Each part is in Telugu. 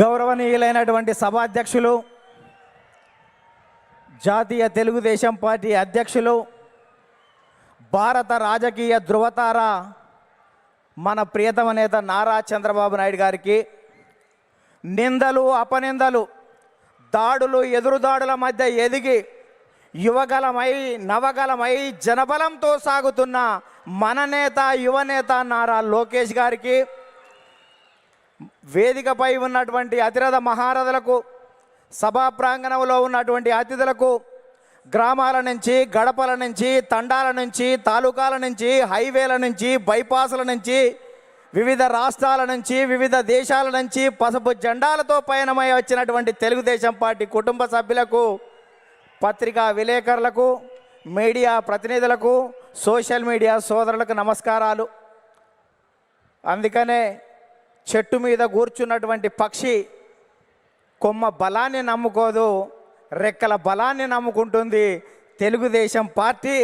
గౌరవనీయులైనటువంటి సభాధ్యక్షులు, జాతీయ తెలుగుదేశం పార్టీ అధ్యక్షులు, భారత రాజకీయ ధృవతార మన ప్రియతమ నేత నారా చంద్రబాబు నాయుడు గారికి నిందలు, అపనిందలు, దాడులు, ఎదురుదాడుల మధ్య ఎదిగి యువగలమై నవగలమై జనబలంతో సాగుతున్న మన నేత, యువనేత నారా లోకేష్ గారికి, వేదికపై ఉన్నటువంటి అతిరథ మహారథులకు, సభా ప్రాంగణంలో ఉన్నటువంటి అతిథులకు, గ్రామాల నుంచి, గడపల నుంచి, తండాల నుంచి, తాలూకాల నుంచి, హైవేల నుంచి, బైపాసుల నుంచి, వివిధ రాష్ట్రాల నుంచి, వివిధ దేశాల నుంచి పసుపు జెండాలతో పయనమై వచ్చినటువంటి తెలుగుదేశం పార్టీ కుటుంబ సభ్యులకు, పత్రికా విలేకరులకు, మీడియా ప్రతినిధులకు, సోషల్ మీడియా సోదరులకు నమస్కారాలు. అందుకనే చెట్టు మీద కూర్చున్నటువంటి పక్షి కొమ్మ బలాన్ని నమ్ముకోదు, రెక్కల బలాన్ని నమ్ముకుంటుంది. తెలుగుదేశం పార్టీ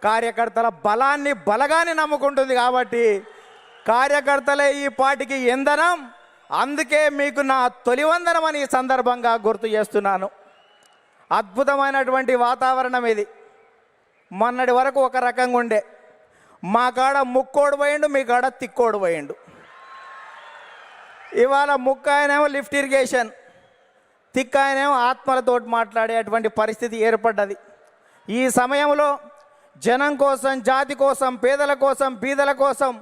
కార్యకర్తల బలాన్ని, బలగాన్ని నమ్ముకుంటుంది. కాబట్టి కార్యకర్తలే ఈ పార్టీకి ఇంధనం. అందుకే మీకు నా తొలివందనం అని ఈ సందర్భంగా గుర్తు చేస్తున్నాను. అద్భుతమైనటువంటి వాతావరణం ఇది. మొన్నటి వరకు ఒక రకంగా ఉండే, మా కాడ ముక్కోడు పోయిండు, మీ కాడ తిక్కోడు పోయిండు. ఇవాళ ముక్కాయనేమో లిఫ్ట్ ఇరిగేషన్, తిక్కాయనేమో ఆత్మలతోటి మాట్లాడేటువంటి పరిస్థితి ఏర్పడ్డది. ఈ సమయంలో జనం కోసం, జాతి కోసం, పేదల కోసం, బీదల కోసం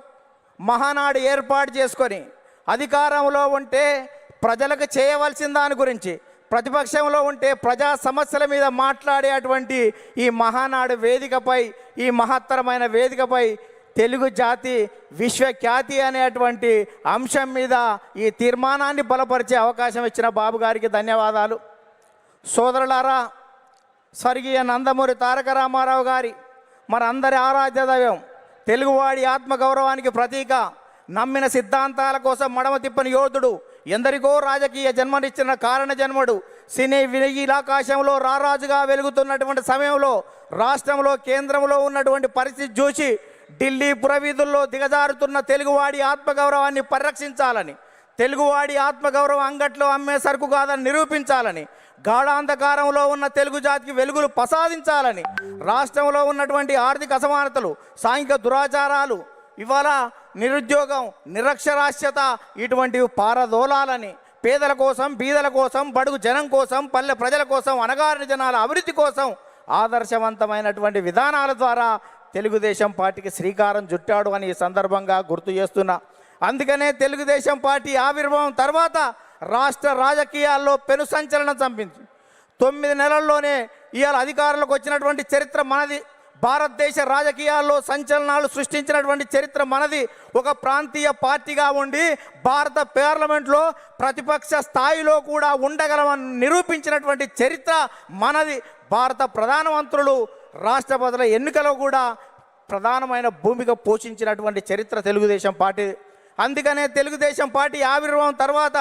మహానాడు ఏర్పాటు చేసుకొని అధికారంలో ఉంటే ప్రజలకు చేయవలసిన దాని గురించి, ప్రతిపక్షంలో ఉంటే ప్రజా సమస్యల మీద మాట్లాడేటువంటి ఈ మహానాడు వేదికపై, ఈ మహత్తరమైన వేదికపై తెలుగు జాతి విశ్వఖ్యాతి అనేటువంటి అంశం మీద ఈ తీర్మానాన్ని బలపరిచే అవకాశం ఇచ్చిన బాబు గారికి ధన్యవాదాలు. సోదరులారా, స్వర్గీయ నందమూరి తారక రామారావు గారి మనందరి ఆరాధ్య దైవం, తెలుగువాడి ఆత్మగౌరవానికి ప్రతీక, నమ్మిన సిద్ధాంతాల కోసం మడమ తిప్పని యోధుడు, ఎందరికో రాజకీయ జన్మనిచ్చిన కారణ జన్మడు, సినీ వినీలాకాశంలో రారాజుగా వెలుగుతున్నటువంటి సమయంలో రాష్ట్రంలో, కేంద్రంలో ఉన్నటువంటి పరిస్థితి చూసి ఢిల్లీ పురవీధుల్లో దిగజారుతున్న తెలుగువాడి ఆత్మగౌరవాన్ని పరిరక్షించాలని, తెలుగువాడి ఆత్మగౌరవం అంగట్లో అమ్మే సరుకు కాదని నిరూపించాలని, గాఢాంధకారంలో ఉన్న తెలుగు జాతికి వెలుగులు ప్రసాదించాలని, రాష్ట్రంలో ఉన్నటువంటి ఆర్థిక అసమానతలు, సాంఘిక దురాచారాలు, ఇవాళ నిరుద్యోగం, నిరక్షరాస్యత ఇటువంటివి పారదోలాలని, పేదల కోసం, బీదల కోసం, బడుగు జనం కోసం, పల్లె ప్రజల కోసం, అణగారిన జనాల అభివృద్ధి కోసం ఆదర్శవంతమైనటువంటి విధానాల ద్వారా తెలుగుదేశం పార్టీకి శ్రీకారం చుట్టాడు అని ఈ సందర్భంగా గుర్తు చేస్తున్నా. అందుకనే తెలుగుదేశం పార్టీ ఆవిర్భావం తర్వాత రాష్ట్ర రాజకీయాల్లో పెను సంచలనం చంపింది. 9 నెలల్లోనే ఇవాళ అధికారంలోకి వచ్చినటువంటి చరిత్ర మనది. భారతదేశ రాజకీయాల్లో సంచలనాలు సృష్టించినటువంటి చరిత్ర మనది. ఒక ప్రాంతీయ పార్టీగా ఉండి భారత పార్లమెంట్లో ప్రతిపక్ష స్థాయిలో కూడా ఉండగలమని నిరూపించినటువంటి చరిత్ర మనది. భారత ప్రధానమంత్రులు, రాష్ట్రపతుల ఎన్నికలో కూడా ప్రధానమైన భూమిక పోషించినటువంటి చరిత్ర తెలుగుదేశం పార్టీ. అందుకనే తెలుగుదేశం పార్టీ ఆవిర్భావం తర్వాత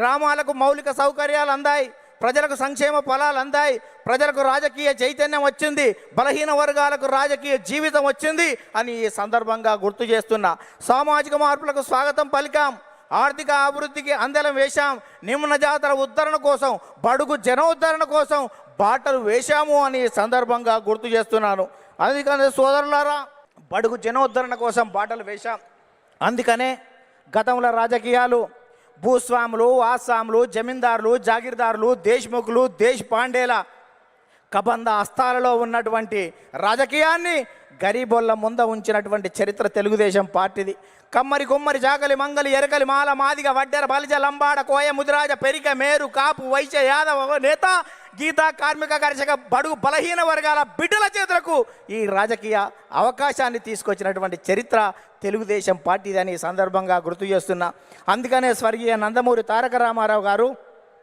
గ్రామాలకు మౌలిక సౌకర్యాలు అందాయి, ప్రజలకు సంక్షేమ ఫలాలు అందాయి, ప్రజలకు రాజకీయ చైతన్యం వచ్చింది, బలహీన వర్గాలకు రాజకీయ జీవితం వచ్చింది అని ఈ సందర్భంగా గుర్తు చేస్తున్నా. సామాజిక మార్పులకు స్వాగతం పలికాం, ఆర్థిక అభివృద్ధికి అందలం వేశాం, నిమ్న జాతుల ఉద్ధరణ కోసం, బడుగు జనోద్ధరణ కోసం బాటలు వేశాము అని సందర్భంగా గుర్తు చేస్తున్నాను. అందుకనే సోదరులారా, బడుగు జనోద్ధరణ కోసం బాటలు వేశాం. అందుకనే గతంలో రాజకీయాలు భూస్వాములు, ఆసాములు, జమీందారులు, జాగీర్దారులు, దేశ్ముఖులు, దేశపాండేల కబంధ హస్తాలలో ఉన్నటువంటి రాజకీయాన్ని గరీబోళ్ళ ముంద ఉంచినటువంటి చరిత్ర తెలుగుదేశం పార్టీది. కమ్మరి, కుమ్మరి, జాగలి, మంగలి, ఎరకలి, మాల, మాదిగ, వడ్డెర, బలిజ, లంబాడ, కోయ, ముదిరాజ, పెరిక, మేరు, కాపు, వైశ్య, యాదవ, నేత, గీత, కార్మిక, కర్షక, బడుగు బలహీన వర్గాల బిడ్డల చేతులకు ఈ రాజకీయ అవకాశాన్ని తీసుకొచ్చినటువంటి చరిత్ర తెలుగుదేశం పార్టీదని ఈ సందర్భంగా గుర్తు చేస్తున్నా. అందుకనే స్వర్గీయ నందమూరి తారక రామారావు గారు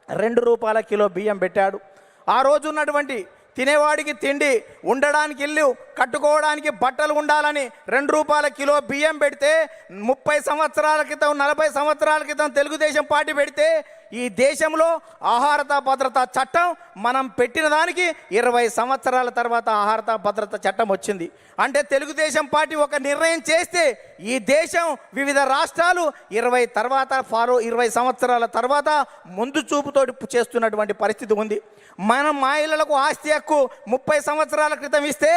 2 రూపాయల కిలో బియ్యం పెట్టాడు. ఆ రోజు ఉన్నటువంటి తినేవాడికి తిండి, ఉండడానికి ఇల్లు, కట్టుకోవడానికి బట్టలు ఉండాలని 2 రూపాయల కిలో బియ్యం పెడితే 30 సంవత్సరాల క్రితం, 40 సంవత్సరాల క్రితం తెలుగుదేశం పార్టీ పెడితే ఈ దేశంలో ఆహార భద్రతా చట్టం మనం పెట్టిన దానికి 20 సంవత్సరాల తర్వాత ఆహార భద్రత చట్టం వచ్చింది. అంటే తెలుగుదేశం పార్టీ ఒక నిర్ణయం చేస్తే ఈ దేశం వివిధ రాష్ట్రాలు 20 సంవత్సరాల తర్వాత ముందు చూపుతోటి చేస్తున్నటువంటి పరిస్థితి ఉంది. మనం మహిళలకు ఆస్తి హక్కు 30 సంవత్సరాల క్రితం ఇస్తే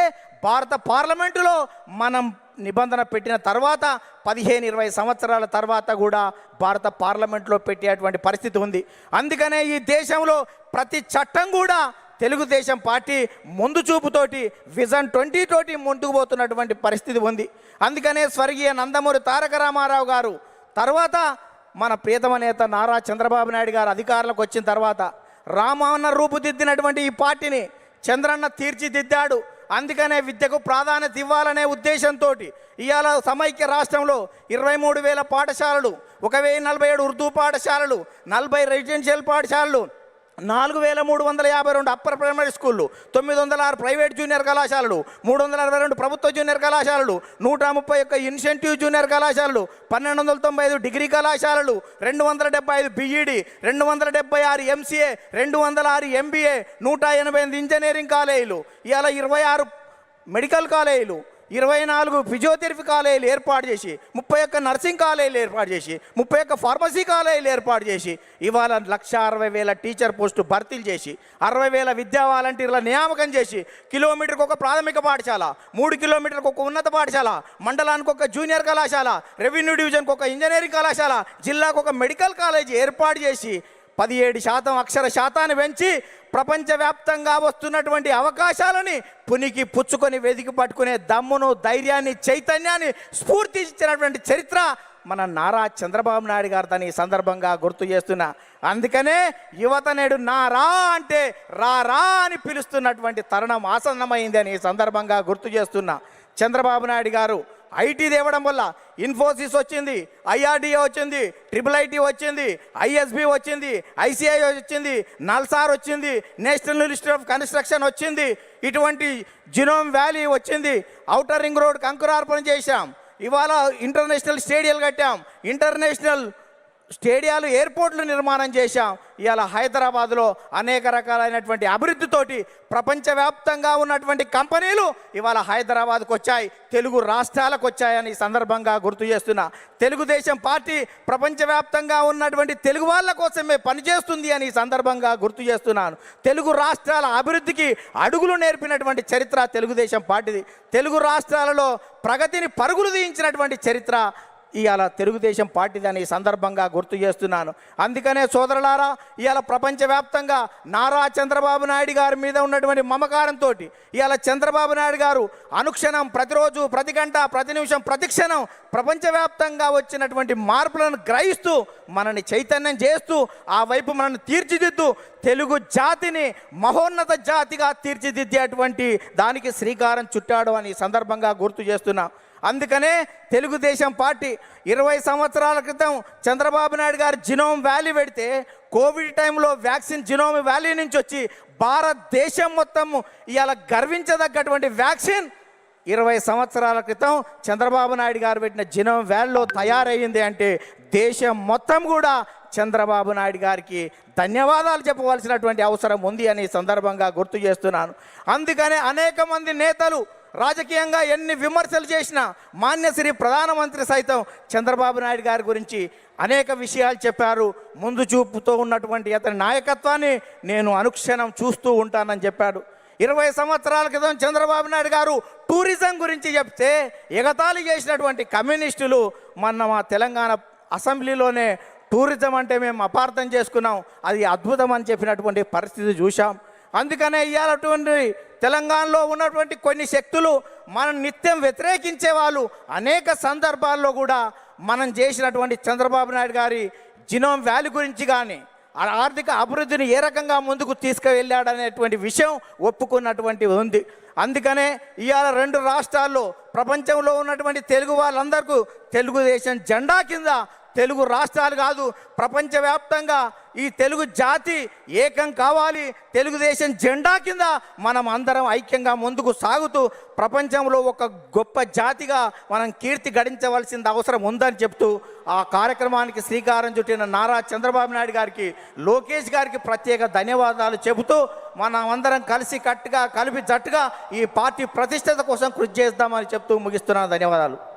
భారత పార్లమెంటులో మనం నిబంధన పెట్టిన తర్వాత 15-20 సంవత్సరాల తర్వాత కూడా భారత పార్లమెంట్లో పెట్టేటువంటి పరిస్థితి ఉంది. అందుకనే ఈ దేశంలో ప్రతి చట్టం కూడా తెలుగుదేశం పార్టీ ముందు చూపుతోటి విజన్ 20 తోటి ముందుకు పోతున్నటువంటి పరిస్థితి ఉంది. అందుకనే స్వర్గీయ నందమూరి తారక రామారావు గారు తర్వాత మన ప్రియతమ నేత నారా చంద్రబాబు నాయుడు గారు అధికారంలోకి వచ్చిన తర్వాత రామన్న రూపుదిద్దినటువంటి ఈ పార్టీని చంద్రన్న తీర్చిదిద్దాడు. అందుకనే విద్యకు ప్రాధాన్యత ఇవ్వాలనే ఉద్దేశంతో ఇవాళ సమైక్య రాష్ట్రంలో 23,000 పాఠశాలలు, 1,047 ఉర్దూ పాఠశాలలు, 40 రెసిడెన్షియల్ పాఠశాలలు, 4,352 అప్పర్ ప్రైమరీ స్కూళ్ళు, 906 ప్రైవేట్ జూనియర్ కళాశాలలు, 362 ప్రభుత్వ జూనియర్ కళాశాలలు, 131 ఇన్సెంటివ్ జూనియర్ కళాశాలలు, 1,295 డిగ్రీ కళాశాలలు, 275 బీఈడి, 276 ఎంసీఏ, 206 ఎంబీఏ, 188 ఇంజనీరింగ్ కాలేజీలు, ఇవాళ 26 మెడికల్ కాలేజీలు, 24 ఫిజియోథెరపీ కాలేజీలు ఏర్పాటు చేసి, 31 నర్సింగ్ కాలేజీలు ఏర్పాటు చేసి, 31 ఫార్మసీ కాలేజీలు ఏర్పాటు చేసి, ఇవాళ 1,60,000 టీచర్ పోస్టు భర్తీలు చేసి, 60,000 విద్యా వాలంటీర్ల నియామకం చేసి, కిలోమీటర్కి ఒక ప్రాథమిక పాఠశాల, 3 కిలోమీటర్కి ఒక ఉన్నత పాఠశాల, మండలానికి ఒక జూనియర్ కళాశాల, రెవెన్యూ డివిజన్కి ఒక ఇంజనీరింగ్ కళాశాల, జిల్లాకు ఒక మెడికల్ కాలేజీ ఏర్పాటు చేసి 17% అక్షర శాతాన్ని పెంచి ప్రపంచవ్యాప్తంగా వస్తున్నటువంటి అవకాశాలని పునికి పుచ్చుకొని వెతికి పట్టుకునే దమ్మును, ధైర్యాన్ని, చైతన్యాన్ని స్ఫూర్తి ఇచ్చినటువంటి చరిత్ర మన నారా చంద్రబాబు నాయుడు గారు తన ఈ సందర్భంగా గుర్తు చేస్తున్నా. అందుకనే యువత నేడు నారా అంటే రా అని పిలుస్తున్నటువంటి తరుణం ఆసన్నమైంది అని ఈ సందర్భంగా గుర్తు చేస్తున్నా. చంద్రబాబు నాయుడు గారు ఐటీ తేవడం వల్ల ఇన్ఫోసిస్ వచ్చింది, ఐఆర్డిఏ వచ్చింది, ట్రిపుల్ వచ్చింది, ఐఎస్బి వచ్చింది, ఐసిఐ వచ్చింది, నల్సార్ వచ్చింది, నేషనల్ ఇన్స్టిట్యూట్ ఆఫ్ కన్స్ట్రక్షన్ వచ్చింది, ఇటువంటి జినోమ్ వ్యాలీ వచ్చింది, ఔటర్ రింగ్ రోడ్ అంకురార్పణ చేశాం, ఇవాళ ఇంటర్నేషనల్ స్టేడియాలు కట్టాం, ఇంటర్నేషనల్ స్టేడియాలు, ఎయిర్పోర్ట్లు నిర్మాణం చేశాం. ఇవాళ హైదరాబాద్లో అనేక రకాలైనటువంటి అభివృద్ధితోటి ప్రపంచవ్యాప్తంగా ఉన్నటువంటి కంపెనీలు ఇవాళ హైదరాబాద్కు వచ్చాయి, తెలుగు రాష్ట్రాలకు వచ్చాయని ఈ సందర్భంగా గుర్తు చేస్తున్నా. తెలుగుదేశం పార్టీ ప్రపంచవ్యాప్తంగా ఉన్నటువంటి తెలుగు వాళ్ళ కోసమే పనిచేస్తుంది అని ఈ సందర్భంగా గుర్తు చేస్తున్నాను. తెలుగు రాష్ట్రాల అభివృద్ధికి అడుగులు నేర్పినటువంటి చరిత్ర తెలుగుదేశం పార్టీది. తెలుగు రాష్ట్రాలలో ప్రగతిని పరుగులు తీయించినటువంటి చరిత్ర ఇవాళ తెలుగుదేశం పార్టీది అని సందర్భంగా గుర్తు చేస్తున్నాను. అందుకనే సోదరులారా, ఇవాళ ప్రపంచవ్యాప్తంగా నారా చంద్రబాబు నాయుడు గారి మీద ఉన్నటువంటి మమకారంతో ఇవాళ చంద్రబాబు నాయుడు గారు అనుక్షణం, ప్రతిరోజు, ప్రతి గంట, ప్రతి నిమిషం, ప్రతి క్షణం ప్రపంచవ్యాప్తంగా వచ్చినటువంటి మార్పులను గ్రహిస్తూ మనని చైతన్యం చేస్తూ ఆ వైపు మనల్ని తీర్చిదిద్దు తెలుగు జాతిని మహోన్నత జాతిగా తీర్చిదిద్దేటువంటి దానికి శ్రీకారం చుట్టాడు అని సందర్భంగా గుర్తు చేస్తున్నా. అందుకనే తెలుగుదేశం పార్టీ 20 సంవత్సరాల క్రితం చంద్రబాబు నాయుడు గారు జినోమ్ వ్యాలీ పెడితే కోవిడ్ టైంలో వ్యాక్సిన్ జినోమ్ వ్యాలీ నుంచి వచ్చి భారతదేశం మొత్తం ఇవాళ గర్వించదగ్గటువంటి వ్యాక్సిన్ 20 సంవత్సరాల క్రితం చంద్రబాబు నాయుడు గారు పెట్టిన జినోమ్ వ్యాలీలో తయారయ్యింది అంటే దేశం మొత్తం కూడా చంద్రబాబు నాయుడు గారికి ధన్యవాదాలు చెప్పవలసినటువంటి అవసరం ఉంది అని సందర్భంగా గుర్తు చేస్తున్నాను. అందుకనే అనేక మంది నేతలు రాజకీయంగా ఎన్ని విమర్శలు చేసినా మాన్యశ్రీ ప్రధానమంత్రి సైతం చంద్రబాబు నాయుడు గారి గురించి అనేక విషయాలు చెప్పారు. ముందు చూపుతో ఉన్నటువంటి అతని నాయకత్వాన్ని నేను అనుక్షణం చూస్తూ ఉంటానని చెప్పాడు. 20 సంవత్సరాల క్రితం చంద్రబాబు నాయుడు గారు టూరిజం గురించి చెప్తే ఎగతాళి చేసినటువంటి కమ్యూనిస్టులు మొన్న మా తెలంగాణ అసెంబ్లీలోనే టూరిజం అంటే మేము అపార్థం చేసుకున్నాం, అది అద్భుతం అని చెప్పినటువంటి పరిస్థితి చూసాం. అందుకనే ఇవాళటువంటి తెలంగాణలో ఉన్నటువంటి కొన్ని శక్తులు మనం నిత్యం వ్యతిరేకించే వాళ్ళు అనేక సందర్భాల్లో కూడా మనం చేసినటువంటి చంద్రబాబు నాయుడు గారి జినోమ్ వ్యాలీ గురించి కానీ ఆర్థిక అభివృద్ధిని ఏ రకంగా ముందుకు తీసుకువెళ్ళాడనేటువంటి విషయం ఒప్పుకున్నటువంటి ఉంది. అందుకనే ఇవాళ 2 రాష్ట్రాల్లో ప్రపంచంలో ఉన్నటువంటి తెలుగు వాళ్ళందరికీ తెలుగుదేశం జెండా కింద తెలుగు రాష్ట్రాలు కాదు ప్రపంచవ్యాప్తంగా ఈ తెలుగు జాతి ఏకం కావాలి. తెలుగుదేశం జెండా కింద మనం అందరం ఐక్యంగా ముందుకు సాగుతూ ప్రపంచంలో ఒక గొప్ప జాతిగా మనం కీర్తి గడించవలసిన అవసరం ఉందని చెప్తూ ఆ కార్యక్రమానికి శ్రీకారం చుట్టిన నారా చంద్రబాబు నాయుడు గారికి, లోకేష్ గారికి ప్రత్యేక ధన్యవాదాలు చెబుతూ మనం అందరం కలిసి కట్టుగా కలిపి జట్టుగా ఈ పార్టీ ప్రతిష్టత కోసం కృషి చేద్దామని చెప్తూ ముగిస్తున్నాను. ధన్యవాదాలు.